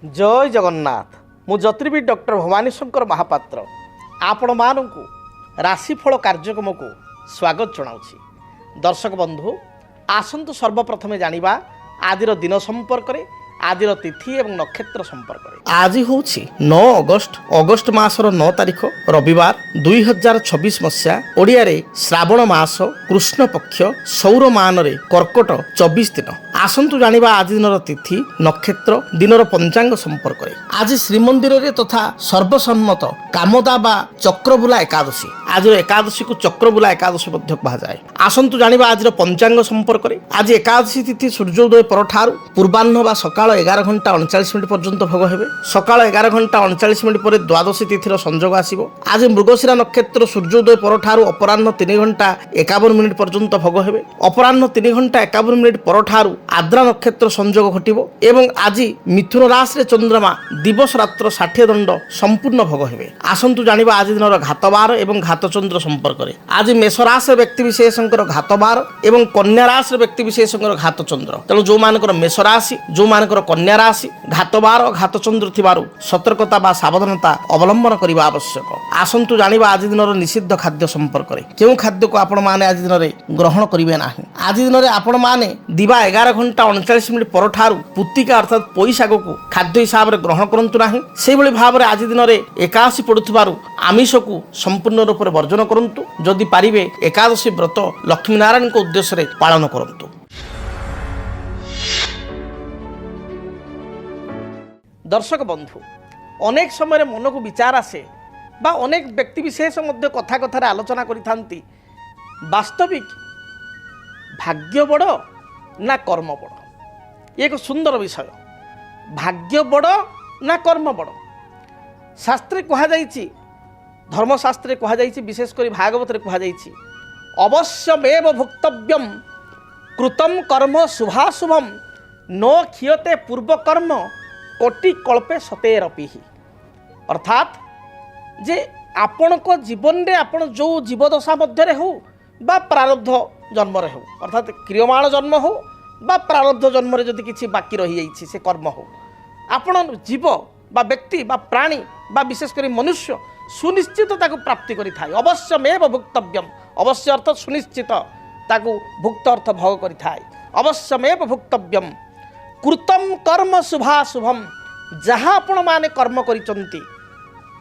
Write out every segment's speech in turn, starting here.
जय जगन्नाथ मु ज्योतिर्विद डॉक्टर भवानी शंकर महापात्र आपण मानू राशिफल कार्यक्रम को स्वागत जनाऊँगी। दर्शक बंधु आसतु सर्वप्रथमे जानिबा आदिर दिन संपर्क में आदिर तिथि एवं नक्षत्र संपर्क। आज हूँ 9 अगस्ट मासर 9 तारिख रविवार 2026 मसीहा ओडिया श्रावण मास कृष्ण पक्ष सौर मान कर्कट 24 दिन। आसतु जानिबा आज दिन तिथि नक्षत्र दिनर पंचांग संपर्क में। आज श्रीमंदिर तथा सर्वसम्मत कामदा बा चक्रबुला एकादशी आज एकादशी को चक्रबुला एकादशी कहुए। आसतु जानिबा आज पंचांग संपर्क में। आज एकादशी तिथि सूर्योदय पर पूर्वाह्न बा सकाळ 11 घंटा 39 मिनिट पर्यंत भोग हेबे। सकाळ 11 घंटा 39 मिनिट पर द्वादशी तिथिर संजोग आसिबो। आज मृगशिरा नक्षत्र सूर्योदय पर अपराह्न 3 घंटा 51 मिनिट पर्यंत भोग हेबे। अपराह्न 3 घंटा 51 मिनिट पर आद्रा नक्षत्र संजोग घटिबो एवं आज मिथुन राशि रे चंद्रमा दिवस रात्र 60 दंड संपूर्ण भोग हेबे। आसंतु जानिबा आज दिनर घातबार एवं घातचंद्र संपर्क में। आज मेष राशि व्यक्ति विशेषकर घातबार एवं कन्या राशि व्यक्ति विशेषकर घातचंद्र। तेणु जो मानकर मेष राशि जो मानकर कन्या राशि घातबार घातचंद्र थिबारु सतर्कता बा सावधानता अवलंबन करबा आवश्यक। आसंतु जानिबा आज दिनर निषिद्ध खाद्य संपर्क में। केउ खाद्य को आपण माने आज दिन ग्रहण करिवे नाही। आज दिन आपण माने दिवा 11 घंटा 39 मिनिट पर पुत्तिका अर्थात पोई शाग को खाद्य हिसाब से ग्रहण करंतु नाही। सेहि भली भाव रे आज दिन एकादशी पड़ुथिबारु आमिष को संपूर्ण रूप से वर्जन करंतु। जदि पारिबे एकादशी व्रत लक्ष्मी नारायण को उद्देश्य रे पालन करंतु। दर्शक बंधु अनेक समय मन को विचार आसे बा अनेक व्यक्ति विशेष मध्य कथा कथार आलोचना करिथांती वास्तविक भाग्य बड़ ना कर्म बड़। एक सुंदर विषय भाग्य बड़ ना कर्म बड़। शास्त्रे कहा जाइछि धर्मशास्त्रे कहा जाइछि विशेषकर भागवत रे कहा जाइछि अवश्यमेव भुक्तव्यम कृतम कर्म शुभाशुभम न क्षीयते पूर्व कर्म कोटि कल्पे सतेरपि। अर्थात जे आपण को जीवन रे आपण जो जीवदशा मध्य हो बा प्रारब्ध जन्म रे हो अर्थात क्रियमाण जन्म हो बा प्रारब्ध जन्म रे जदि किछि बाकी रही जाइछि से कर्म हो आपण जीव बा व्यक्ति बा प्राणी बा विशेषकर मनुष्य सुनिश्चित ताकू प्राप्ति करि थाए। अवश्यमेव भुक्तव्यम अवश्य अर्थ सुनिश्चित ताकू भुक्त अर्थ भोग करि थाए। अवश्यमेव भुक्तव्यम कृतम कर्म शुभाशुभम जहाँ आपण माने कर्म करिचंती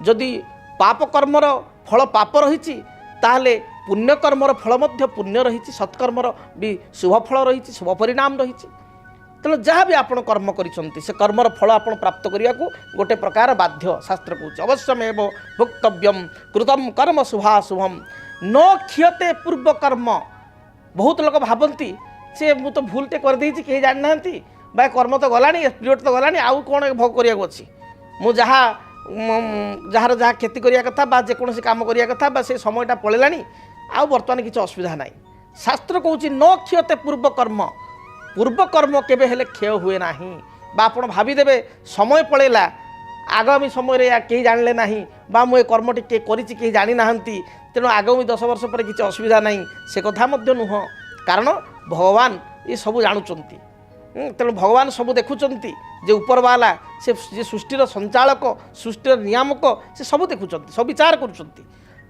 जदि पाप कर्मर फल पाप रही ताहले पुण्य कर्मर फल मध्य पुण्य रही सत्कर्मर भी शुभ फल रही शुभ परिणाम रही। तेणु जहाँ भी आपण कर्म करिचंती से कर्मर फल आपण प्राप्त करिया को गोटे प्रकार बाध्य शास्त्र कहूँ। अवश्यमेव भुक्तव्यम कृतम कर्म शुभाशुभम न क्षीयते पूर्व कर्म। बहुत लोग भावती से मु तो भूलटे कर देइछि केही जानि नाहंती बा कर्म तो गलानी पीरियड तो गलानी आउ कौन भोग करिया अछि मु जार जहाँ क्षति करिया कथा बा जेकोसी काम करिया कथा बा से समयटा पळेलानी आउ बर्तमान किछि असुविधा नाही। शास्त्र कहूँ न क्षीयते पूर्व कर्म केबे हेले क्षय हुए नाही। बा आपण भाविदेवे समय पळेला आगामी समय रे केही जानले नाही बा मु ए कर्मटी के करिछि केही जानि नाहंती तेणु आगामी 10 वर्ष पर किछि असुविधा नाही से कथा मध्य नुह। कारण भगवान ये सब जानुचंती तेणु भगवान सब देखुचंती जे उपरवाला से सृष्टिर संचालक सृष्टिर नियामक से सब देखुचंती सब विचार करुचंती।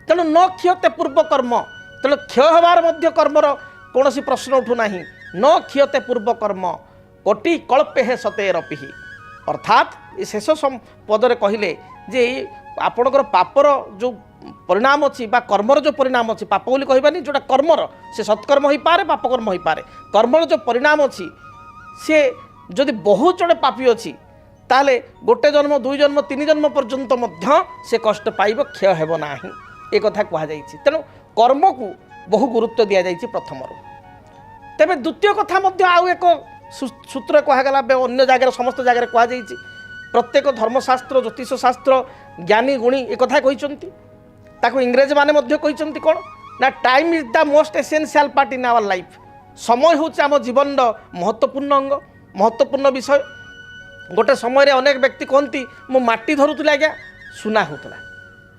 तेणु न क्षीयते पूर्व कर्म तेणु क्षय हबार मध्य कर्मर कौनसी प्रश्न उठू नाही। न क्षीयते पूर्व कर्म कोटि कल्पे हे सतेरपि। अर्थात ये शेष पदरे कहले जे आपणकर पापर जो परिणाम अच्छी बा कर्मर जो परिणाम अच्छी पाप बोली कहबानी जोटा कर्मर से सत्कर्म हो पारे पाप कर्म हो पारे। कर्मर जो परिणाम अच्छी सी जदि बहुत जड़े पापी अच्छी ताले गोटे जन्म 2 जन्म 3 जन्म पर्यंत मध्य से कष्ट पाइब क्षय हेब नाही ए कथा कहा जाइछि। तेणु कर्म को बहु गुरुत्व दिया जाइछि प्रथम। तेबे द्वितीय कथा मध्य आउ एक सूत्र कहगला अन्य जगह समस्त जगह कहा जाइछि। प्रत्येक धर्मशास्त्र ज्योतिष शास्त्र ज्ञानी गुणी एक कथा कहिसंती ताको इंग्रेज माने मध्य कहिसंती कोन ना time is the most essential part in our life. समय हूँ आम जीवन महत्वपूर्ण अंग महत्वपूर्ण विषय। गोटे समय अनेक व्यक्ति कहती मु माटी धरुली आज्ञा सुना होता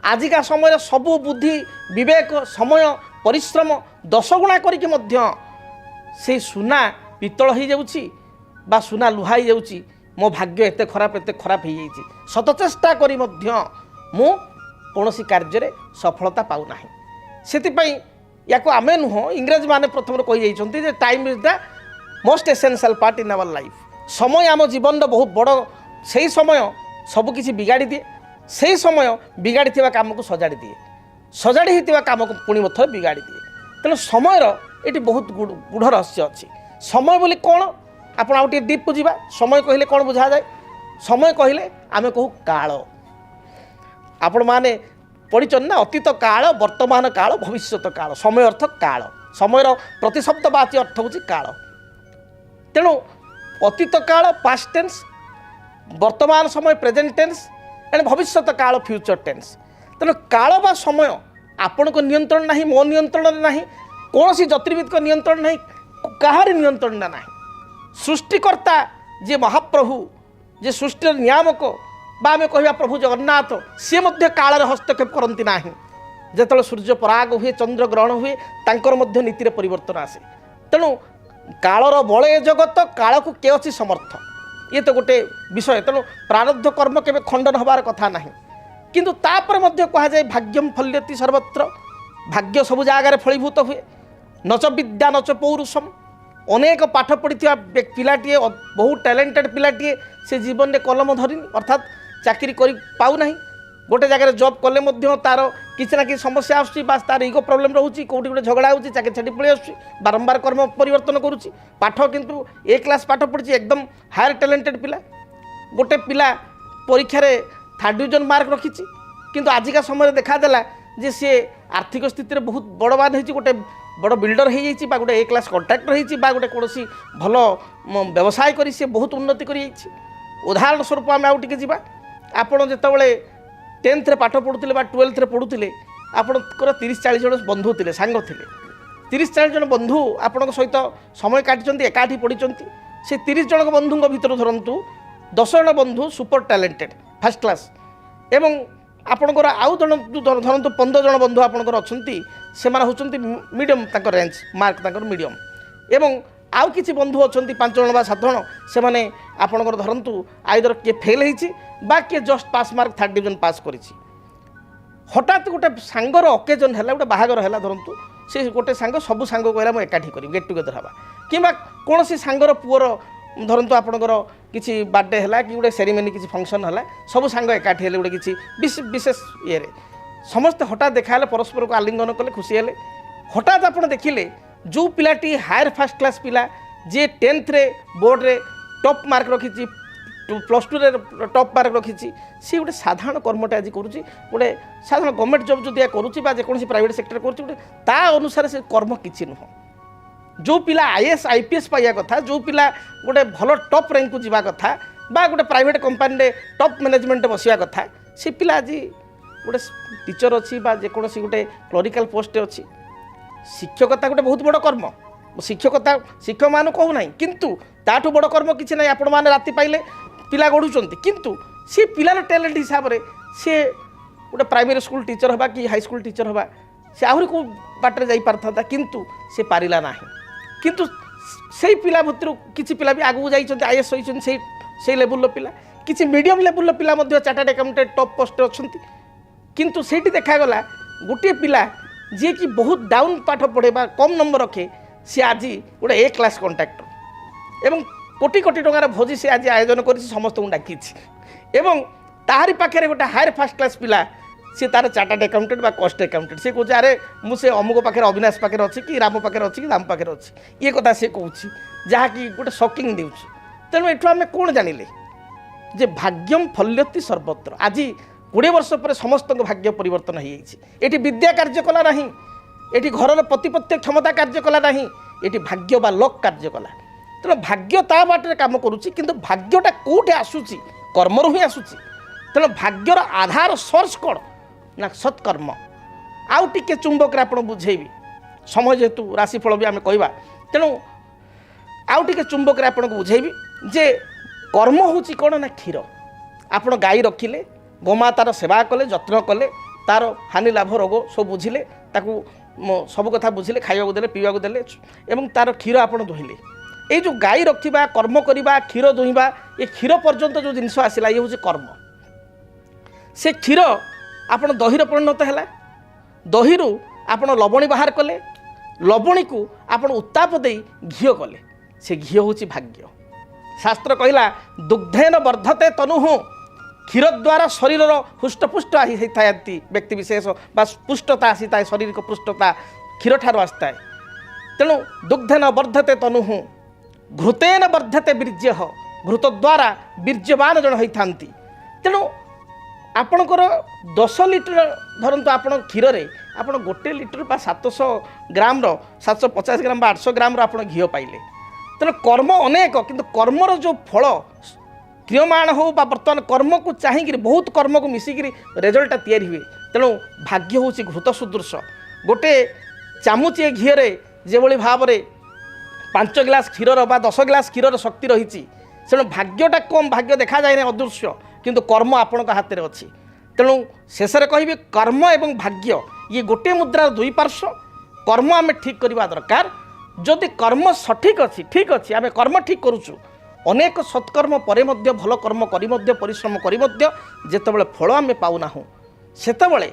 आजिका समय सबू बुद्धि विवेक समय परिश्रम 10 गुणा करके से सुना पितल हो जाउछि बा सुना लुहा हो जाउछि मो भाग्य एते खराब हो जाइए शतचेष्टा करी मध्य मु कौन कार्य सफलता पाऊना से या आम नुह इंग्रेज माने प्रथम कही जाइए time is the most essential part in our life समय आम जीवन बहुत बड़ से समय सबकि बिगाड़ी दिए से समय बिगाड़ी काम को सजाड़ी दिए सजाड़ी होता काम को पुणी मत बिगाड़ी दिए तेणु समयर ये बहुत गूढ़ रहस्य अच्छी समय बोली कौन आपड़ आउ डीप को जा समय कहले कौन बुझा जाए समय कहले आम कहू काल आपण माने पढ़ी ना अतीत काल वर्तमान काल भविष्यत काल समय अर्थ काल समयर प्रतिशब्दवाची अर्थ हूँ काल तेणु अतीत काल पास्ट टेन्स वर्तमान समय प्रेजेंट टेन्स एंड भविष्यत काल फ्यूचर टेन्स तेणु काल बा समय आपण को नियंत्रण नहीं मो नियंत्रण नहीं कौन सी ज्योतिर्विद को नियंत्रण नहीं कहार नियंत्रण ना सृष्टिकर्ता जे महाप्रभु जे सृष्टि नियामक आम कह प्रभु जगन्नाथ सी मध्य काल हस्तक्षेप करती ना जो सूर्य पराग हुए चंद्र ग्रहण हुए तांकर मध्य नीति परिवर्तन आसे तेणु कालर बले जगत काल को के अच्छी समर्थ ये तो गोटे विषय तेणु प्रारब्ध कर्म केवे खंडन हबार कथा ना किंतु तापर मध्य कह जाए भाग्यम फल्यति सर्वत्र भाग्य सब जगार फलीभूत हुए नच विद्या नच पौरुषम अनेक पाठ पढ़ी पिलाटे बहुत टैलेंटेड पिलाटे से जीवन में कलम धरनी अर्थात चाकरी कर पाऊना गोटे जगह जॉब कले तार किसी ना कि समस्या आसूँ बास तार इगो प्रोब्लेम रोचे कौटी गोटे झगड़ा हो चाकरी छाड़ी पलि आसूँ बारंबार कर्म परिवर्तन करुच्ची पाठ किंतु ए क्लास पाठ पढ़ी एकदम हायर टैलेंटेड पिला गोटे पिला परीक्षा रे 3rd डिविजन मार्क रखी किंतु आजिका समय देखादेला जे सी आर्थिक स्थिति बहुत बड़वान हो गोटे बड़ बिल्डर हो जाइए गोटे ए क्लास कॉन्ट्राक्टर हो गोटे कौन भल व्यवसाय कर सी बहुत उन्नति कर उदाहरण स्वरूप आम आउ टे जा आपड़ जिते 10th रे पाठ पढ़ुले 12th रे पढ़ुले आपणकर 30-40 जन बंधु थे सांग थे 30-40 जन बंधु आपण सहित समय काटी एकाठी पढ़ी से 30 जन बंधु भर धरतु 10 जन बंधु सुपर टैलेंटेड फर्स्ट क्लास एवं आपणकर आउ जन धरतु 15 जन बंधु आपणकर अच्छा से होती मीडियम रेंज मार्क मीडियम एवं आउ किसी बंधु अच्छा 5 जन 7 जन से मैंने आपणकर धरतु आइदर किए फेल होती किए जस्ट पास मार्क 3rd डिविजन पास कर हठात गोटे सांगर अकेजन है गोटे बाहागर है धरतु से गोटे सांग सब सांग कहला मुझे एकाठी करी गेट टुगेदर हाँ कि कौन सांगर पुअर धरतु आपणकर किसी बर्थडे है कि गोटे सेरेमनी किसी फंक्शन है सब सांग एकाठी गोटे किसी विशेष ये समस्ते हठात देखा परस्पर को आलिंगन कले खुशी है हठात आप देखिले जो पिलाटी हायर फर्स्ट क्लास पिला जे 10th रे बोर्ड रे टॉप मार्क रखी +2 रे टॉप मार्क रखी सी गोटे साधारण कर्मटे आज करुँच गोटे साधारण गवर्नमेंट जॉब जो करुँच जेकोसी प्राइवेट सेक्टर करुँचा अनुसार से कर्म किसी नुह जो पिला IAS IPS पाइबा कथा जो पिला गोटे भल टॉप रैंक को जावा कथा बा गोटे प्राइवेट कंपनी टॉप मैनेजमेंट बसवा कथा से पिला आज गोटे टीचर अच्छी जेकोसी गोटे क्लरिकल पोस्ट अच्छी शिक्षकता गोटे बहुत बड़ कर्म शिक्षकता शिक्षक मान कहूना किंतु ताठू बड़ कर्म किसी ना आपण मैंने राति पाइले पिला गढ़ुंट किंतु सी पिलार टैलेंट हिसाब से सी गोटे प्राइमरी स्कूल टीचर हवा कि हाई स्कूल टीचर हवा से आहरी को बाटर जा पारता किंतु से पारिला ना किंतु से पिला भितर किसी पिला भी आगू जाइए IAS होती से लेवल पिला किसी मीडियम लेवल पिला चार्टर्ड अकाउंटेंट टॉप पोस्ट अच्छा किंतु सेठी देखागला गोटे पिला जी कि बहुत डाउन पाठ पढ़े कम नंबर रखे सी आज गोटे ए क्लास कॉन्ट्राक्टर एवं कोटी कोटी टंकार भोजी से आज आयोजन कर समस्त डाकी एवं ताहारी पाखे गोटे हायर फर्स्ट क्लास पिला सी तार चार्टर्ड अकाउंटेंट बा कॉस्ट अकाउंटेंट से कहे अरे मुझे अमुक पाखे अविनाश पाखे अच्छी कि राम पाखे अच्छी कि राम पाखे अच्छी ये कथा सी कहूँ जहाँकि गोटे शॉकिंग देउछ तेणु एठू आम कौन जानिले जे भाग्यम फल्यति सर्वत्र आज 20 वर्ष पर समस्त भाग्य परिवर्तन हो जाए विद्या कार्य कला ना ये घर प्रतिपत्ति क्षमता कार्य कला ना ये भाग्य बा लक कार्य कला तेना भाग्य ता बाटे काम करुच्ची किंतु भाग्यटा कौटे आसूची कर्मरु ही आसूची तेना भाग्यर आधार सोर्स कौन ना सत्कर्म आउ टिके चुंबक आप बुझेबी समय जेहेतु राशिफल भी आम कहवा तेणु आउ टिके चुंबक आपको बुझेबी जे कर्म होची कौन ना क्षीर आप गाई रखिले गोमातार सेवा कले जत्न कले तार हानि लाभ रोग सब बुझिले ताकू सब कथा बुझिले खाइबा देले पीवा देले एवं तार क्षीर आप दुहिले ये जो गाई रखा कर्म करवा क्षीर दुहिबा ये क्षीर पर्यंत जो जिनस आसला ये हूँ कर्म से क्षीर आपण दहीर परिणत है दही आपण लवणी बाहर कले लवणी को आपण उत्ताप दे घी कले से घी हूँ भाग्य शास्त्र कहला दुग्धेन वर्धते तनु क्षीर द्वारा शरीर हुष्टपुष्ट होता व्यक्ति विशेष पुष्टता आसी था शरीर को पुष्टता क्षीर ठार आसता है तेणु दुग्धेन वर्धते तनु घृतेन वर्धते वीर्य घृत द्वारा वीर्यवान जन होता तेणु आपणकर 10 लिटर धरतु आप क्षीर आप गोटे लिटर बा 700 ग्राम 750 ग्राम 800 ग्राम आप घी पाइले तेणु कर्म अनेक किंतु कर्मर जो फल क्रियमाण हो बर्तमान कर्म को चाहिए बहुत कर्म को मिसिक रेजल्टा तैयारी हुए तेणु भाग्य हूँ घृत सुदृश गोटे चामुचे घीरे जो भाव में 5 गिलास क्षीर 10 गिलास क्षीर शक्ति रही तेणु भाग्यटा कम भाग्य देखा जाए ना अदृश्य किंतु कर्म आपण हाथ में अच्छी तेणु शेष कहि कर्म एवं भाग्य ये गोटे मुद्रार दुई पार्श्व कर्म आम ठीक करवा दरकार जदि कर्म सठिक अच्छी ठीक अच्छी आम कर्म ठीक करुचु अनेक सत्कर्म पर भल कर्म करी परिश्रम करी जेतेबेले फल आम पाऊना सेतेबेले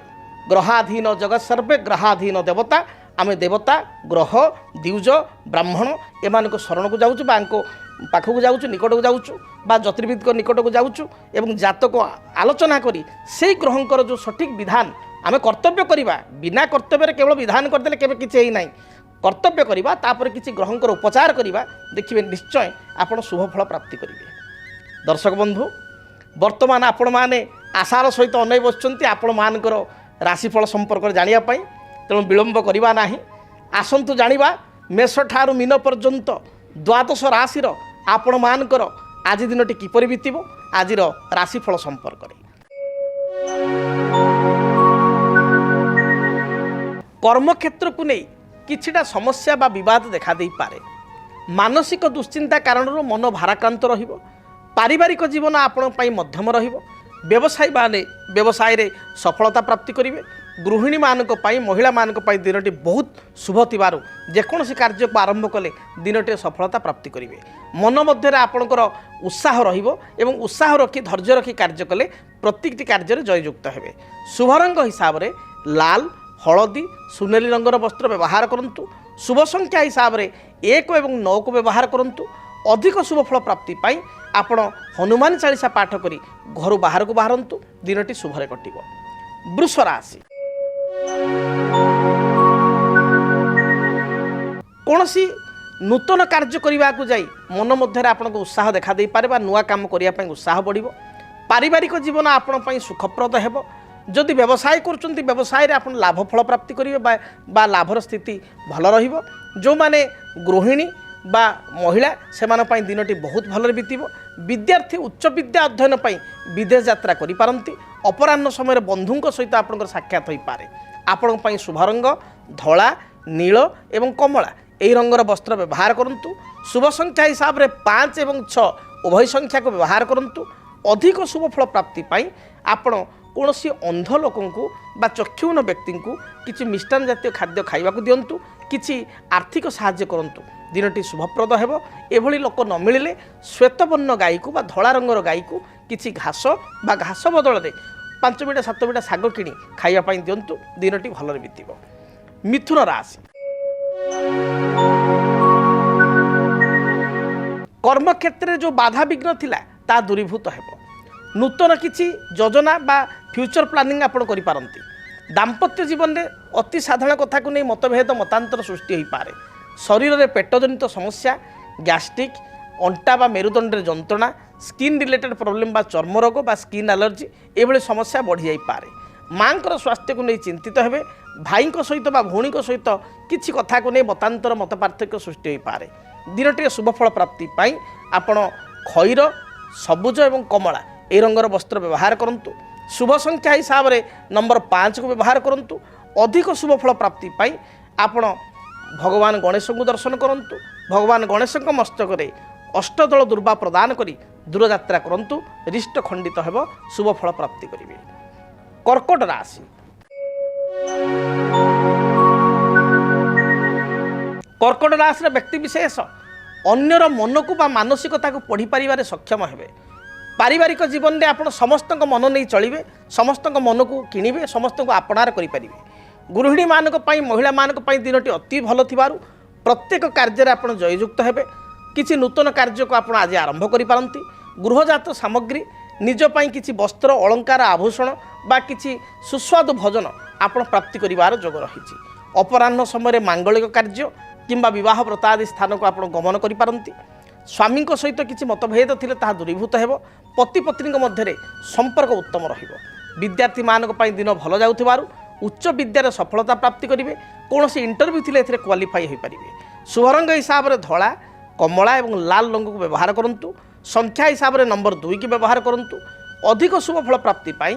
ग्रहाधीन जगत सर्वे ग्रहाधीन देवता आम देवता ग्रह द्विज ब्राह्मण एमान शरण को जाऊँ पाखक जाऊँ निकट को जाऊँ बा ज्योतिर्विद निकट को जाऊँ एवं जातक आलोचना करी से ग्रहंकर जो सठिक विधान आम कर्तव्य करवा बिना कर्तव्य केवल विधान करदे केवे किसी ना कर्तव्य करवा तापर किसी ग्रहंकर उपचार करवा देखिए निश्चय आप शुभ फल प्राप्ति करेंगे। दर्शक बंधु वर्तमान आपण मैंने आशार सहित अनै बसुँच आपण मानकर राशिफल संपर्क जानापी तेणु विलंब करवा ना आसतु जाना मेष ठारू मीन पर्यंत द्वादश राशि आपण मानकर आज दिनटी किपरि बीतब आज राशिफल संपर्क कर्मक्षेत्र को नहीं किछिटा समस्या बा विवाद देखा दे पारे मानसिक दुश्चिंता कारण मन भाराक्रांत रहिबो पारिवारिक जीवन आपण पई मध्यम रहिबो व्यवसायी माने व्यवसाय रे सफलता प्राप्ति करिवे गृहिणी मानक पई महिला मानक पई दिनटी बहुत शुभ थिबारु जेकोसी कार्य को आरंभ कले दिनटी सफलता प्राप्ति करिवे मन मध्य आपणकर उत्साह रहिबो एवं उत्साह रखी धैर्य रखी कार्य कले प्रत्येकटी कार्य जययुक्त हेबे शुभ रंग हिसाब रे लाल हलदी सुनेली रंगर वस्त्र व्यवहार करंतु शुभ संख्या हिसाब रे 1 एवं 9 को व्यवहार करंतु अधिक शुभ फल प्राप्ति पाई आपण हनुमान चालीसा पाठ करी घर बाहर को बाहरंतु दिनटी शुभरे कटिबो। वृष राशि कौनसी नूतन कार्य करने को जाई मन मध्य आपको उत्साह देखा दे पारे नुआ काम करने उत्साह बढ़ पारिवारिक जीवन आपण सुखप्रद हेबो जदि व्यवसाय करुँच व्यवसाय आप लाभफल प्राप्ति करेंगे बा लाभर स्थिति भल रहिबो जो माने गृहिणी बा महिला से दिनटी बहुत भल बीतब विद्यार्थी उच्च विद्या अध्ययन पर विदेश यात्रा करि पारंती अपराह्न समय बंधुओं सहित आपंकर साक्षात हो पारे आपण शुभ रंग धला नील एवं कमला यही रंगर वस्त्र व्यवहार करंतु शुभ संख्या हिसाब रे 5 एवं 6 उभय संख्या को व्यवहार करंतु अधिक शुभ फल प्राप्ति पाई आपण कौन सी अंध लोक बा चक्षुहीन व्यक्ति को किसी मिष्टान जातीय खाद्य खाइबा को दिंतु किसी आर्थिक साहाय्य करंतु दिनटी शुभप्रद हेबो एभली लोक न मिलिले श्वेतवर्ण गाई को बा धला रंगर गाई को किसी घास बा घास बदल में 5 बिटा 7 बिटा शाग किणी खाइबा दिंतु दिनटी भलरे बीतिबो। मिथुन राशि कर्म क्षेत्र जो बाधा विघ्न थिला ता दूरीभूत हेबो नूतन किसी योजना बा फ्यूचर प्लानिंग आपण करि पारंती दाम्पत्य जीवन में अति साधारण कथा को नहीं मतभेद मतांतर सृष्टि हो पारे शरीर में पेटजनित समस्या गैस्ट्रिक अंटा बा मेरुदंड जंत्रणा स्किन रिलेटेड प्रॉब्लम बा चर्म रोग बा स्किन एलर्जी एभली समस्या बढ़ी जाई पारे माँ स्वास्थ्य को नहीं चिंतित हेबे भाई सहित बा भौणी सहित किसी कथा को नहीं मतांतर मत पार्थक्य सृष्टि हो पारे दिनटी शुभफल प्राप्ति पाई आपण खैर सबुज एवं कमला ए रंगर वस्त्र व्यवहार करंतु शुभ संख्या हिसाब रे नंबर 5 को व्यवहार करंतु अधिक शुभ फल प्राप्ति पाई आपण भगवान गणेश को दर्शन करंतु भगवान गणेश मस्तक रे अष्टदल दुर्वा प्रदान करी दूर यात्रा करंतु रिष्ट खंडित हेबो शुभ फल प्राप्ति करिवे। कर्कट राशि कर्कट राशि व्यक्ति विशेष ଅନ୍ୟର ମନକୁ ବା ମାନସିକତାକୁ ପଢ଼ିପାରିବାରେ ସକ୍ଷମ ହେବେ। ପାରିବାରିକ ଜୀବନରେ ଆପଣ ସମସ୍ତଙ୍କ ମନ ନେଇ ଚଳିବେ, ସମସ୍ତଙ୍କ ମନକୁ କିଣିବେ, ସମସ୍ତଙ୍କୁ ଆପଣାର କରିପାରିବେ। ଗୃହିଣୀମାନଙ୍କ ପାଇଁ ମହିଳାମାନଙ୍କ ପାଇଁ ଦିନଟି ଅତି ଭଲ ଥିବାରୁ ପ୍ରତ୍ୟେକ କାର୍ଯ୍ୟରେ ଆପଣ ଜୟଯୁକ୍ତ ହେବେ। କିଛି ନୂତନ କାର୍ଯ୍ୟକୁ ଆପଣ ଆଜି ଆରମ୍ଭ କରିପାରନ୍ତି। ଗୃହଜାତ ସାମଗ୍ରୀ, ନିଜ ପାଇଁ କିଛି ବସ୍ତ୍ର ଅଳଙ୍କାର ଆଭୂଷଣ ବା କିଛି ସୁସ୍ୱାଦୁ ଭୋଜନ ଆପଣ ପ୍ରାପ୍ତି କରିବାର ଯୋଗ ରହିଛି। ଅପରାହ୍ନ ସମୟରେ ମାଙ୍ଗଳିକ କାର୍ଯ୍ୟ କିମ୍ବା ବିବାହ ବ୍ରତ ଆଦି ସ୍ଥାନକୁ ଆପଣ ଗମନ କରିପାରନ୍ତି। ସ୍ୱାମୀଙ୍କ ସହିତ କିଛି ମତଭେଦ ଥିଲେ ତାହା ଦୂରୀଭୂତ ହେବ। ପତି ପତ୍ନୀଙ୍କ ମଧ୍ୟରେ ସମ୍ପର୍କ ଉତ୍ତମ ରହିବ। ବିଦ୍ୟାର୍ଥୀମାନଙ୍କ ପାଇଁ ଦିନ ଭଲ ଯାଉଥିବାରୁ ଉଚ୍ଚ ବିଦ୍ୟାରେ ସଫଳତା ପ୍ରାପ୍ତି କରିବେ। କୌଣସି ଇଣ୍ଟରଭ୍ୟୁ ଥିଲେ ଏଥିରେ କ୍ୱାଲିଫାଇ ହୋଇପାରିବେ। ଶୁଭରଙ୍ଗ ହିସାବରେ ଧଳା, କମଳା ଏବଂ ଲାଲ ରଙ୍ଗକୁ ବ୍ୟବହାର କରନ୍ତୁ। ସଂଖ୍ୟା ହିସାବରେ ନମ୍ବର 2 କି ବ୍ୟବହାର କରନ୍ତୁ। ଅଧିକ ଶୁଭ ଫଳ ପ୍ରାପ୍ତି ପାଇଁ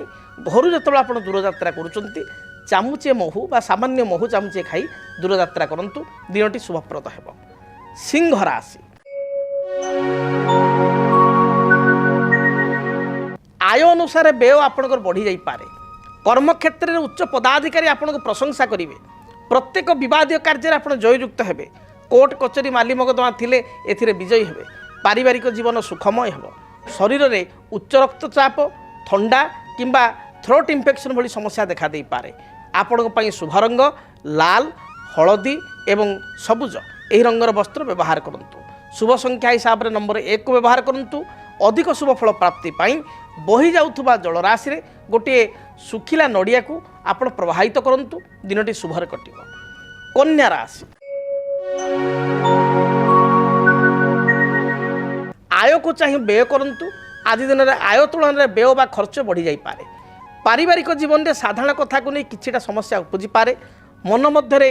ଘରୁ ଯେତେବେଳେ ଆପଣ ଦୂରଯାତ୍ରା କରୁଛନ୍ତି ଚାମୁଚେ ମହୁ ବା ସାମାନ୍ୟ ମହୁ ଚାମୁଚେ ଖାଇ ଦୂରଯାତ୍ରା କରନ୍ତୁ। ଦିନଟି ଶୁଭପ୍ରଦ ହେବ। ସିଂହ ରାଶି, ଆୟ ଅନୁସାରେ ବ୍ୟୟ ଆପଣଙ୍କର ବଢ଼ି ଯାଇପାରେ। କର୍ମକ୍ଷେତ୍ରରେ ଉଚ୍ଚ ପଦାଧିକାରୀ ଆପଣଙ୍କୁ ପ୍ରଶଂସା କରିବେ। ପ୍ରତ୍ୟେକ ବିବାଦୀୟ କାର୍ଯ୍ୟରେ ଆପଣ ଜୟଯୁକ୍ତ ହେବେ। କୋର୍ଟ କଚେରୀ ମାଲି ମକଦ୍ଦମା ଥିଲେ ଏଥିରେ ବିଜୟୀ ହେବେ। ପାରିବାରିକ ଜୀବନ ସୁଖମୟ ହେବ। ଶରୀରରେ ଉଚ୍ଚ ରକ୍ତଚାପ, ଥଣ୍ଡା କିମ୍ବା ଥ୍ରୋଟ୍ ଇନଫେକ୍ସନ୍ ଭଳି ସମସ୍ୟା ଦେଖାଦେଇପାରେ। ଆପଣଙ୍କ ପାଇଁ ଶୁଭ ରଙ୍ଗ ଲାଲ, ହଳଦୀ ଏବଂ ସବୁଜ ଏହି ରଙ୍ଗର ବସ୍ତ୍ର ବ୍ୟବହାର କରନ୍ତୁ। ଶୁଭ ସଂଖ୍ୟା ହିସାବରେ ନମ୍ବର 1 ବ୍ୟବହାର କରନ୍ତୁ। ଅଧିକ ଶୁଭ ଫଳ ପ୍ରାପ୍ତି ପାଇଁ ବହି ଯାଉଥିବା ଜଳରାଶିରେ ଗୋଟିଏ ଶୁଖିଲା ନଡ଼ିଆକୁ ଆପଣ ପ୍ରବାହିତ କରନ୍ତୁ। ଦିନଟି ଶୁଭରେ କଟିବ। କନ୍ୟା ରାଶି, ଆୟକୁ ଚାହିଁ ବ୍ୟୟ କରନ୍ତୁ। ଆଜି ଦିନରେ ଆୟ ତୁଳନାରେ ବ୍ୟୟ ବା ଖର୍ଚ୍ଚ ବଢ଼ିଯାଇପାରେ। ପାରିବାରିକ ଜୀବନରେ ସାଧାରଣ କଥାକୁ ନେଇ କିଛିଟା ସମସ୍ୟା ଉପୁଜିପାରେ। ମନ ମଧ୍ୟରେ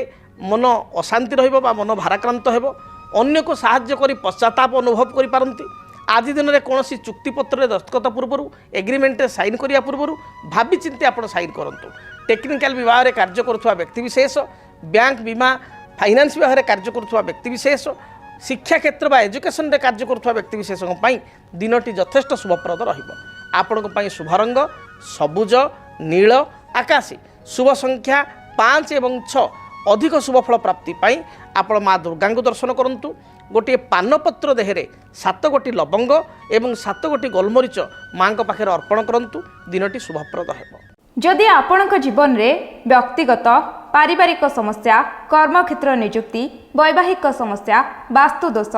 ମନ ଅଶାନ୍ତି ରହିବ ବା ମନ ଭାରାକ୍ରାନ୍ତ ହେବ। ଅନ୍ୟକୁ ସାହାଯ୍ୟ କରି ପଶ୍ଚାତାପ ଅନୁଭବ କରିପାରନ୍ତି। ଆଜି ଦିନରେ କୌଣସି ଚୁକ୍ତିପତ୍ରରେ ଦସ୍ତଖତ ପୂର୍ବରୁ, ଏଗ୍ରିମେଣ୍ଟରେ ସାଇନ୍ କରିବା ପୂର୍ବରୁ ଭାବିଚିନ୍ତି ଆପଣ ସାଇନ୍ କରନ୍ତୁ। ଟେକ୍ନିକାଲ ବିଭାଗରେ କାର୍ଯ୍ୟ କରୁଥିବା ବ୍ୟକ୍ତିବିଶେଷ, ବ୍ୟାଙ୍କ, ବୀମା, ଫାଇନାନ୍ସ ବିଭାଗରେ କାର୍ଯ୍ୟ କରୁଥିବା ବ୍ୟକ୍ତିବିଶେଷ, ଶିକ୍ଷା କ୍ଷେତ୍ର ବା ଏଜୁକେସନରେ କାର୍ଯ୍ୟ କରୁଥିବା ବ୍ୟକ୍ତିବିଶେଷଙ୍କ ପାଇଁ ଦିନଟି ଯଥେଷ୍ଟ ଶୁଭପ୍ରଦ ରହିବ। ଆପଣଙ୍କ ପାଇଁ ଶୁଭ ରଙ୍ଗ ସବୁଜ, ନୀଳ, ଆକାଶୀ। ଶୁଭ ସଂଖ୍ୟା 5 ଏବଂ 6। ଅଧିକ ଶୁଭଫଳ ପ୍ରାପ୍ତି ପାଇଁ ଆପଣ ମା ଦୁର୍ଗାଙ୍କୁ ଦର୍ଶନ କରନ୍ତୁ। ଗୋଟିଏ ପାନପତ୍ର ଦେହରେ 7 ଗୋଟି ଲବଙ୍ଗ ଏବଂ 7 ଗୋଟି ଗୋଲମରିଚ ମାଙ୍କ ପାଖରେ ଅର୍ପଣ କରନ୍ତୁ। ଦିନଟି ଶୁଭପ୍ରଦ ହେବ। ଯଦି ଆପଣଙ୍କ ଜୀବନରେ ବ୍ୟକ୍ତିଗତ ପାରିବାରିକ ସମସ୍ୟା, କର୍ମକ୍ଷେତ୍ର ନିଯୁକ୍ତି, ବୈବାହିକ ସମସ୍ୟା, ବାସ୍ତୁଦୋଷ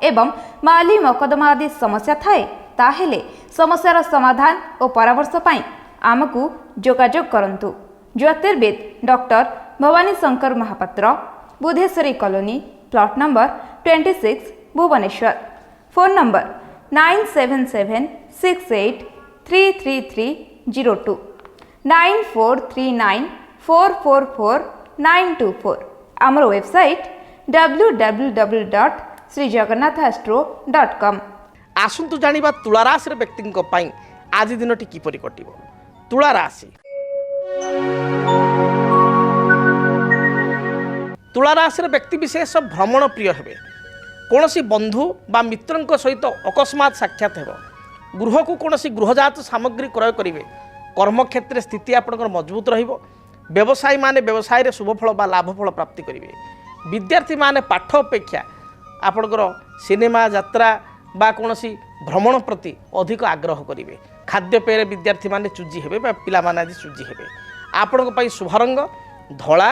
ଏବଂ ମାଲି ମକଦ୍ଦମା ଆଦି ସମସ୍ୟା ଥାଏ, ତାହେଲେ ସମସ୍ୟାର ସମାଧାନ ଓ ପରାମର୍ଶ ପାଇଁ ଆମକୁ ଯୋଗାଯୋଗ କରନ୍ତୁ। ଜ୍ୟୋତିର୍ବିଦ doctor Bhabani Shankar Mohapatra, Budheswari colony, plot number 26, Bhubaneswar. Phone number 9776833302, 9439444924। ଆମର ୱେବସାଇଟ୍ www.srijagannathastro.com। ଆସନ୍ତୁ ଜାଣିବା ତୁଳାରାଶିର ବ୍ୟକ୍ତିଙ୍କ ପାଇଁ ଆଜି ଦିନଟି କିପରି କଟିବ। ତୁଳାରାଶି, ତୁଳାରାଶିର ବ୍ୟକ୍ତିବିଶେଷ ଭ୍ରମଣ ପ୍ରିୟ ହେବେ। କୌଣସି ବନ୍ଧୁ ବା ମିତ୍ରଙ୍କ ସହିତ ଅକସ୍ମାତ୍ ସାକ୍ଷାତ ହେବ। ଗୃହକୁ କୌଣସି ଗୃହଜାତ ସାମଗ୍ରୀ କ୍ରୟ କରିବେ। କର୍ମକ୍ଷେତ୍ରରେ ସ୍ଥିତି ଆପଣଙ୍କର ମଜବୁତ ରହିବ। ବ୍ୟବସାୟୀମାନେ ବ୍ୟବସାୟରେ ଶୁଭଫଳ ବା ଲାଭଫଳ ପ୍ରାପ୍ତି କରିବେ। ବିଦ୍ୟାର୍ଥୀମାନେ ପାଠ ଅପେକ୍ଷା ଆପଣଙ୍କର ସିନେମା ଯାତ୍ରା ବା କୌଣସି ଭ୍ରମଣ ପ୍ରତି ଅଧିକ ଆଗ୍ରହ କରିବେ। ଖାଦ୍ୟପେୟରେ ବିଦ୍ୟାର୍ଥୀମାନେ ଚୁଜି ହେବେ ବା ପିଲାମାନେ ଆଜି ଚୁଜି ହେବେ। ଆପଣଙ୍କ ପାଇଁ ଶୁଭ ରଙ୍ଗ ଧଳା,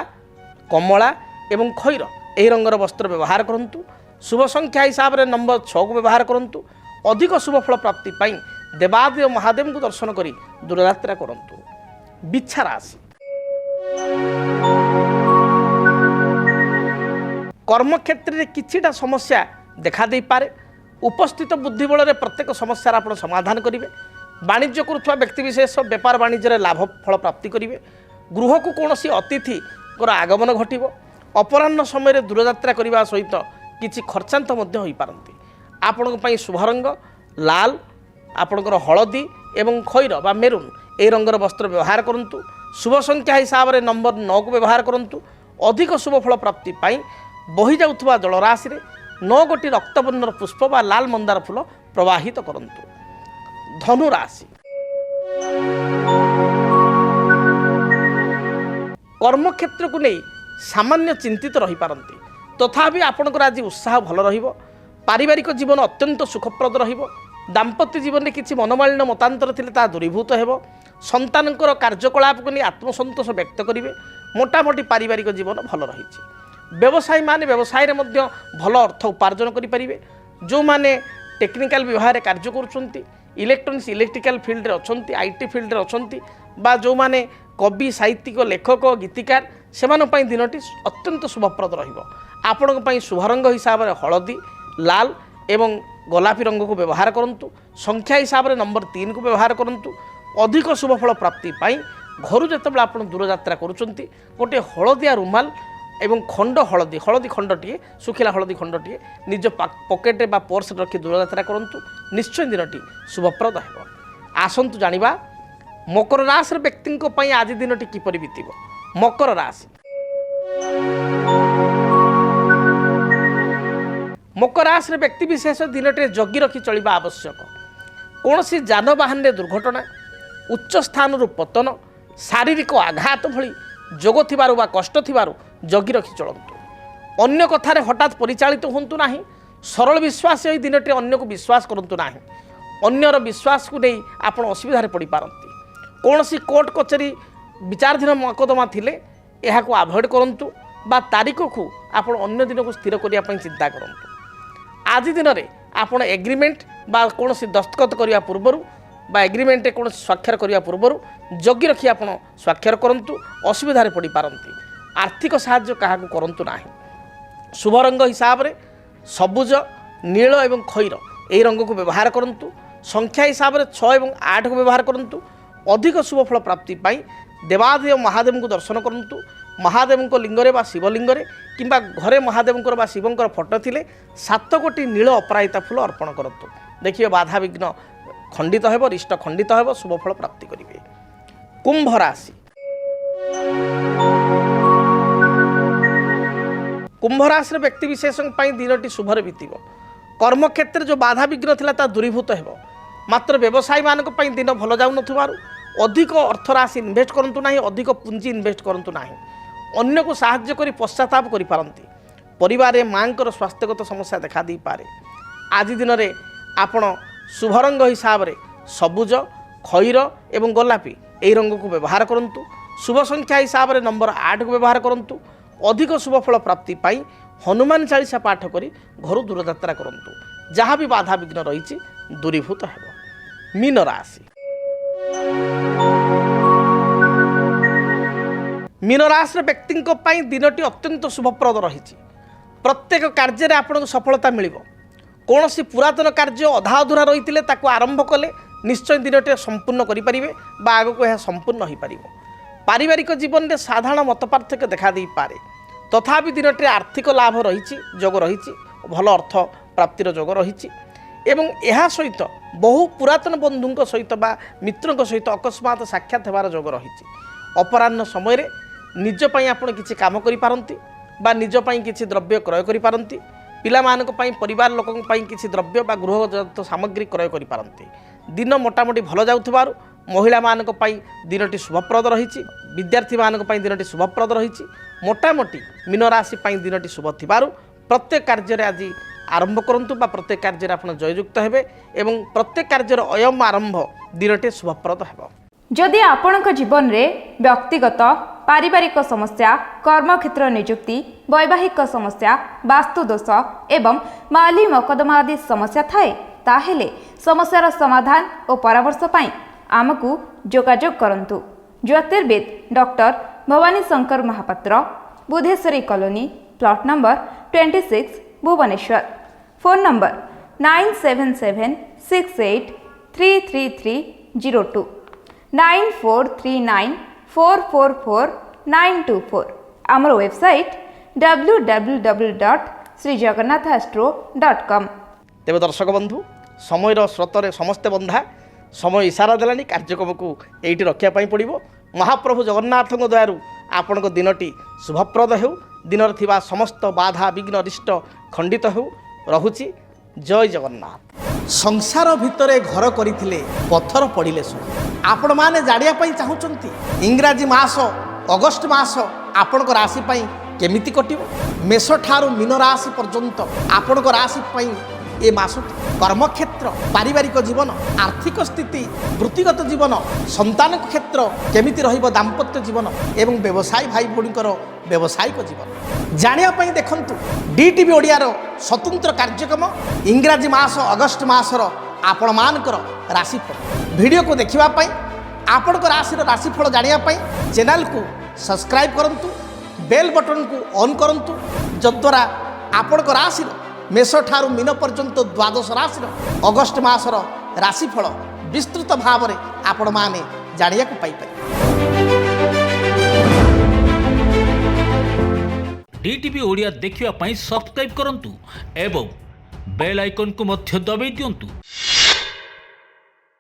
କମଳା ଏବଂ ଖଇର ଏହି ରଙ୍ଗର ବସ୍ତ୍ର ବ୍ୟବହାର କରନ୍ତୁ। ଶୁଭ ସଂଖ୍ୟା ହିସାବରେ ନମ୍ବର 6କୁ ବ୍ୟବହାର କରନ୍ତୁ। ଅଧିକ ଶୁଭଫଳ ପ୍ରାପ୍ତି ପାଇଁ ଦେବାଦେବ ମହାଦେବଙ୍କୁ ଦର୍ଶନ କରି ଦୂରଯାତ୍ରା କରନ୍ତୁ। ବିଛା ରାଶି, କର୍ମକ୍ଷେତ୍ରରେ କିଛିଟା ସମସ୍ୟା ଦେଖାଦେଇପାରେ। ଉପସ୍ଥିତ ବୁଦ୍ଧି ବଳରେ ପ୍ରତ୍ୟେକ ସମସ୍ୟାର ଆପଣ ସମାଧାନ କରିବେ। ବାଣିଜ୍ୟ କରୁଥିବା ବ୍ୟକ୍ତିବିଶେଷ ବେପାର ବାଣିଜ୍ୟରେ ଲାଭ ଫଳ ପ୍ରାପ୍ତି କରିବେ। ଗୃହକୁ କୌଣସି ଅତିଥିଙ୍କର ଆଗମନ ଘଟିବ। ଅପରାହ୍ନ ସମୟରେ ଦୂରଯାତ୍ରା କରିବା ସହିତ କିଛି ଖର୍ଚ୍ଚାନ୍ତ ମଧ୍ୟ ହୋଇପାରନ୍ତି। ଆପଣଙ୍କ ପାଇଁ ଶୁଭ ରଙ୍ଗ ଲାଲ, ଆପଣଙ୍କର ହଳଦୀ ଏବଂ ଖଇର ବା ମେରୁନ୍ ଏହି ରଙ୍ଗର ବସ୍ତ୍ର ବ୍ୟବହାର କରନ୍ତୁ। ଶୁଭ ସଂଖ୍ୟା ହିସାବରେ ନମ୍ବର 9କୁ ବ୍ୟବହାର କରନ୍ତୁ। ଅଧିକ ଶୁଭଫଳ ପ୍ରାପ୍ତି ପାଇଁ ବହି ଯାଉଥିବା ଜଳରାଶିରେ 9 ଗୋଟି ରକ୍ତବର୍ଣ୍ଣର ପୁଷ୍ପ ବା ଲାଲ ମନ୍ଦାର ଫୁଲ ପ୍ରବାହିତ କରନ୍ତୁ। ଧନୁ ରାଶି, କର୍ମକ୍ଷେତ୍ରକୁ ନେଇ ସାମାନ୍ୟ ଚିନ୍ତିତ ରହିପାରନ୍ତି। ତଥାପି ଆପଣଙ୍କର ଆଜି ଉତ୍ସାହ ଭଲ ରହିବ। पारिवारिक जीवन अत्यंत सुखप्रद रहिबो। दाम्पत्य जीवन में किसी मनोमालिन्य मतांतर थिले ता दूरीभूत हेबो। संतानकर कार्यकलाप को नहीं आत्मसंतोष व्यक्त करेंगे। मोटामोटी पारिवारिक जीवन भल रही। व्यवसायी माने व्यवसाय रे मध्य भल अर्थ उपार्जन करें। जो माने टेक्निकल विभाग में कार्य कर इलेक्ट्रोनिक्स इलेक्ट्रिकल फील्ड अच्छा आईटी फील्ड अच्छा बा जो माने कवि साहित्यिक लेखक गीतिकार से दिनटी अत्यंत शुभप्रद रही। शुभ रंग हिसाब से हलदी लाल एवं गोलापी रंग को व्यवहार करूँ। संख्या हिसाब से नंबर 3 को व्यवहार करूँ। अधिक शुभफल प्राप्ति घर जिते आप दूर यात्रा करुँच गोटे हलदिया रुमाल एवं खंड हलदी हलदी खंडटे सुखिला हलदी खंडटे निज पकेट बा पर्स रखी दूर यात्रा करूँ। निश्चय दिनटी शुभप्रद हो। आसतु जानिबा मकर राशि व्यक्ति आज दिनटी किपरि बीतिब। मकर राशि मकर राशि व्यक्ति विशेष दिनटे जगी रखी चलवा आवश्यक। कौन सी जानवाहन में दुर्घटना उच्च स्थान पतन शारीरिक आघात भली जोग थिबारु बा कष्ट थिबारु जगी रखी चलतु। अन्य कथार हठात परिचालित होंतु नाही। सरल विश्वास यही दिनटे अन्य को विश्वास करंतु नाही। अन्यर विश्वास को नहीं आपण असुविधा पड़ पारती। कौन सी कोर्ट कचेरी विचाराधीन मकदमा थिले यह को अवॉइड करंतु बा तारीख को आपण अन्य दिन को स्थिर करिया पई चिंता करंतु। आज दिन में आपण एग्रीमेंट बा कौन सी दस्तखत करने पूर्वर बा एग्रीमेंट कौन स्वाक्षर करने पूर्वर जगी रखी आप स्वाक्षर करूँ। असुविधा पड़ पारती। आर्थिक साहाय्य क्या करूँ ना। शुभ रंग हिसाब से सबुज नील एवं खैर यही रंग को व्यवहार करूँ। संख्या हिसाब से 6 एवं 8 को व्यवहार करूँ। अधिक शुभफल प्राप्ति देवादेव महादेव को दर्शन करूँ। महादेव को लिंगरे बा शिवलिंगरे किंबा घरे महादेव बा शिवंकर फोटो थिले 7 कोटी नील अपराजिता फूल अर्पण करतु। देखिए बाधा विघ्न खंडित हेब रिष्ट खंडित हेब शुभफल प्राप्ति करेंगे। कुंभ राशि कुंभ राशि व्यक्ति विशेष दिनटी शुभरे बीतब। कर्मक्षेत्र जो बाधा विघ्न थिला ता दूरीभूत हेब। मात्र व्यवसायी मानक पई दिन भल जाउ नथुबारु अधिक अर्थ राशि इन्वेस्ट करंतु नाही। अधिक पुंजी इन्वेस्ट करंतु नाही। अन्य को साहाय्य करी पश्चाताप करि पारंती। परिवार में मांकर स्वास्थ्यगत समस्या देखा दी पारे। आज दिन में आपण शुभ रंग हिसाब से सबुज खैर एवं गोलापी यही रंग को व्यवहार करूँ। शुभ संख्या हिसाब से नंबर 8 को व्यवहार करूँ। अधिक शुभफल प्राप्ति हनुमान चालीसा पाठ करी घर दूर यात्रा करूँ। जहाँ भी बाधा विघ्न रही दूरीभूत हेब। मीन राशि मीन राशि व्यक्ति दिनटी अत्यंत शुभप्रद रही। प्रत्येक कार्य आपको सफलता मिल। कौन सी पुरातन कार्य अधा अधूरा रही आरंभ कले निश्चय दिनटे संपूर्ण करें आग को यह संपूर्ण हो पार। पारिवारिक जीवन में साधारण मत पार्थक्य देखा दे पारे। तथापि दिनटे आर्थिक लाभ रही जोग रही भल अर्थ प्राप्तिर जोग रही एवं यह सहित बहु पुरातन बंधु सहित बा मित्रों सहित अकस्मात साक्षात होवार जोग रही। अपराह्न समय निजपाई आप किसी काम करिपारंती बा निजपाई किसी द्रव्य क्रय करिपारंती। पिलामानक पई परिवार लोकन पई किसी द्रव्य बा गृहजात सामग्री क्रय करिपारंती। दिन मोटामोटी भल जाउथबारु महिला मानक पई दिनटी शुभप्रद रही। विद्यार्थी मानक पई दिनटी शुभप्रद रही। मोटामोटी मीन राशि पई दिनटी शुभ थिबारु प्रत्येक कार्य आज आरंभ करंतु बा प्रत्येक कार्य आपण जययुक्त हेबे एवं प्रत्येक कार्य अयम आरंभ दिनटी शुभप्रद हेबो। जदि आपणक जीवन में व्यक्तिगत पारिवारिक समस्या कर्मक्षेत्र नियुक्ति वैवाहिक समस्या वास्तुदोष एवं माली मकदमा आदि समस्या थाए ताहेले समस्यार समाधान और परामर्श पाई आमको जोगाजोग करंतु। ज्योतिर्विद doctor Bhabani Shankar Mohapatra Budheswari colony plot number 26 Bhubaneswar. Phone number 9776833302 9439444924। आमर वेबसाइट www.srijagannathastro.com। तेज दर्शक बंधु समयर स्रोतर समस्ते बंधा समय इशारा देलानी कार्यक्रम को यही रखापी पड़ो। महाप्रभु जगन्नाथ दयारू आपण दिनटी शुभप्रद हो। दिन थिबा समस्त बाधा विघ्न रिष्ट खंडित हो रहुची। जय जगन्नाथ। संसार भितरे घर करथिले पत्थर पड़िले सो आपण माने जाड़िया पई चाहुचंती। इंग्राजी मास अगस्ट मास आपण राशि पई କେମିତି କଟିବ? ମେଷ ଠାରୁ ମୀନ ରାଶି ପର୍ଯ୍ୟନ୍ତ ଆପଣଙ୍କ ରାଶି ପାଇଁ ଏ ମାସଟି କର୍ମକ୍ଷେତ୍ର, ପାରିବାରିକ ଜୀବନ, ଆର୍ଥିକ ସ୍ଥିତି, ବୃତ୍ତିଗତ ଜୀବନ, ସନ୍ତାନଙ୍କ କ୍ଷେତ୍ର କେମିତି ରହିବ, ଦାମ୍ପତ୍ୟ ଜୀବନ ଏବଂ ବ୍ୟବସାୟୀ ଭାଇ ଭଉଣୀଙ୍କର ବ୍ୟବସାୟିକ ଜୀବନ ଜାଣିବା ପାଇଁ ଦେଖନ୍ତୁ DTV ଓଡ଼ିଆର ସ୍ୱତନ୍ତ୍ର କାର୍ଯ୍ୟକ୍ରମ ଇଂରାଜୀ ମାସ ଅଗଷ୍ଟ ମାସର ଆପଣମାନଙ୍କର ରାଶିଫଳ। ଭିଡ଼ିଓକୁ ଦେଖିବା ପାଇଁ, ଆପଣଙ୍କ ରାଶିର ରାଶିଫଳ ଜାଣିବା ପାଇଁ ଚ୍ୟାନେଲକୁ ସବସ୍କ୍ରାଇବ୍ କରନ୍ତୁ, ବେଲ୍ ବଟନକୁ ଅନ୍ କରନ୍ତୁ, ଯଦ୍ୱାରା ଆପଣଙ୍କ ରାଶିର ମେଷ ଠାରୁ ମୀନ ପର୍ଯ୍ୟନ୍ତ ଦ୍ୱାଦଶ ରାଶିର ଅଗଷ୍ଟ ମାସର ରାଶିଫଳ ବିସ୍ତୃତ ଭାବରେ ଆପଣମାନେ ଜାଣିବାକୁ ପାଇପାରିବେ। DTV ଓଡ଼ିଆ ଦେଖିବା ପାଇଁ ସବସ୍କ୍ରାଇବ୍ କରନ୍ତୁ ଏବଂ ବେଲ୍ ଆଇକନ୍କୁ ମଧ୍ୟ ଦବାଇ ଦିଅନ୍ତୁ।